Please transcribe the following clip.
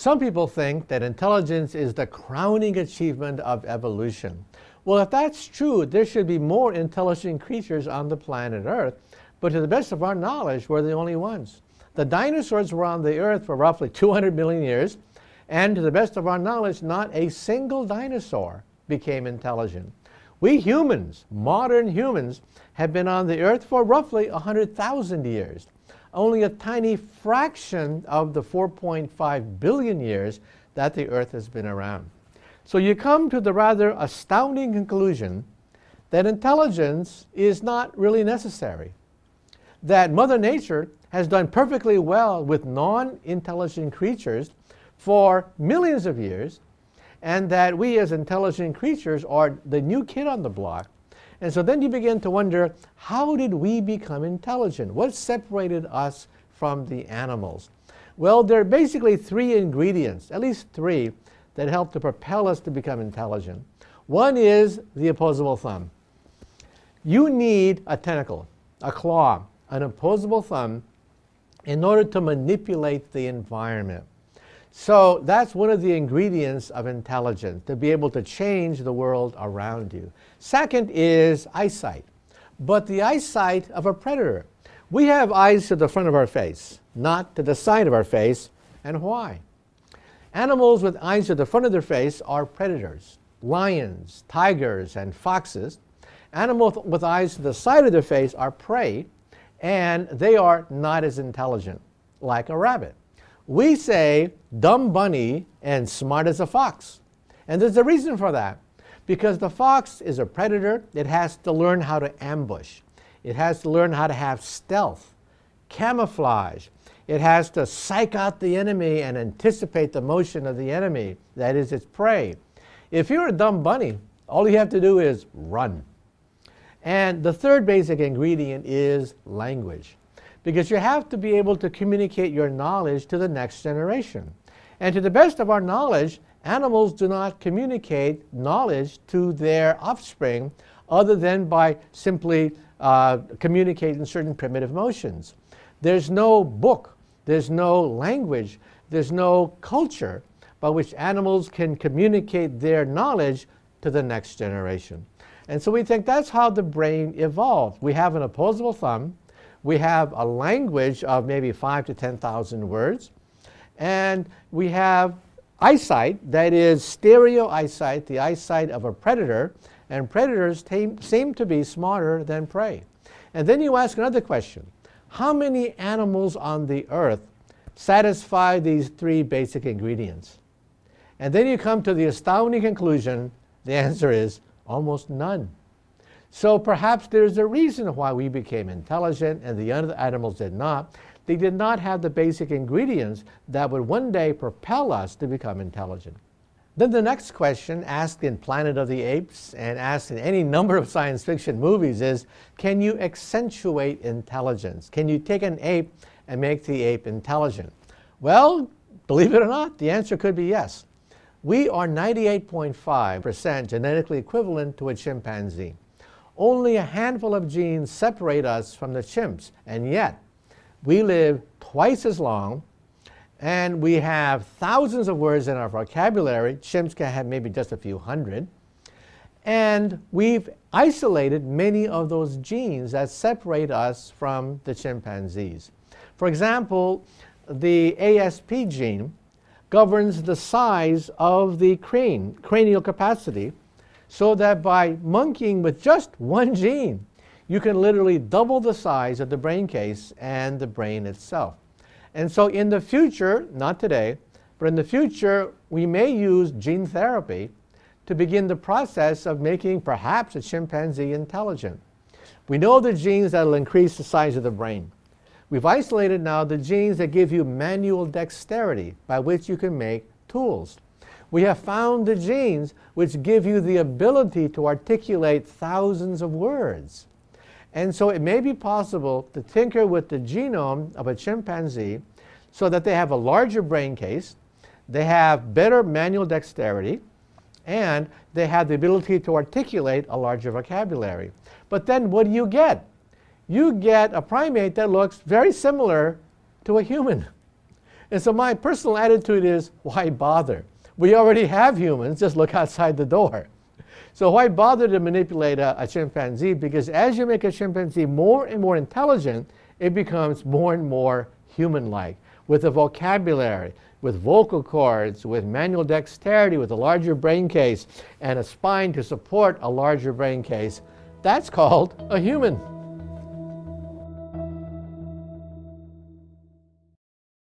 Some people think that intelligence is the crowning achievement of evolution. Well, if that's true, there should be more intelligent creatures on the planet Earth, but to the best of our knowledge, we're the only ones. The dinosaurs were on the Earth for roughly 200 million years, and to the best of our knowledge, not a single dinosaur became intelligent. We humans, modern humans, have been on the Earth for roughly 100,000 years. Only a tiny fraction of the 4.5 billion years that the Earth has been around. So you come to the rather astounding conclusion that intelligence is not really necessary. That Mother Nature has done perfectly well with non-intelligent creatures for millions of years, and that we as intelligent creatures are the new kid on the block. And so then you begin to wonder, how did we become intelligent? What separated us from the animals? Well, there are basically three ingredients, at least three, that help to propel us to become intelligent. One is the opposable thumb. You need a tentacle, a claw, an opposable thumb in order to manipulate the environment. So that's one of the ingredients of intelligence, to be able to change the world around you. Second is eyesight, but the eyesight of a predator. We have eyes to the front of our face, not to the side of our face. And why? Animals with eyes to the front of their face are predators. Lions, tigers, and foxes. Animals with eyes to the side of their face are prey, and they are not as intelligent, like a rabbit. We say dumb bunny and smart as a fox. And there's a reason for that. Because the fox is a predator, it has to learn how to ambush. It has to learn how to have stealth, camouflage. It has to psych out the enemy and anticipate the motion of the enemy, that is, its prey. If you're a dumb bunny, all you have to do is run. And the third basic ingredient is language, because you have to be able to communicate your knowledge to the next generation. And to the best of our knowledge, animals do not communicate knowledge to their offspring other than by simply communicating certain primitive motions. There's no book, there's no language, there's no culture by which animals can communicate their knowledge to the next generation. And so we think that's how the brain evolved. We have an opposable thumb, we have a language of maybe 5,000 to 10,000 words, and we have eyesight, that is stereo eyesight, the eyesight of a predator, and predators seem to be smarter than prey. And then you ask another question. How many animals on the earth satisfy these three basic ingredients? And then you come to the astounding conclusion, the answer is almost none. So perhaps there's a reason why we became intelligent and the other animals did not. They did not have the basic ingredients that would one day propel us to become intelligent. Then the next question, asked in Planet of the Apes and asked in any number of science fiction movies, is, can you accentuate intelligence? Can you take an ape and make the ape intelligent? Well, believe it or not, the answer could be yes. We are 98.5% genetically equivalent to a chimpanzee. Only a handful of genes separate us from the chimps, and yet we live twice as long, and we have thousands of words in our vocabulary. Chimps can have maybe just a few hundred. And we've isolated many of those genes that separate us from the chimpanzees. For example, the ASP gene governs the size of the cranial capacity, so that by monkeying with just one gene, you can literally double the size of the brain case and the brain itself. And so in the future, not today, but in the future, we may use gene therapy to begin the process of making perhaps a chimpanzee intelligent. We know the genes that will increase the size of the brain. We've isolated now the genes that give you manual dexterity, by which you can make tools. We have found the genes which give you the ability to articulate thousands of words. And so it may be possible to tinker with the genome of a chimpanzee so that they have a larger brain case, they have better manual dexterity, and they have the ability to articulate a larger vocabulary. But then what do you get? You get a primate that looks very similar to a human. And so my personal attitude is, why bother? We already have humans, just look outside the door. So why bother to manipulate a chimpanzee? Because as you make a chimpanzee more and more intelligent, it becomes more and more human-like, with a vocabulary, with vocal cords, with manual dexterity, with a larger brain case, and a spine to support a larger brain case. That's called a human.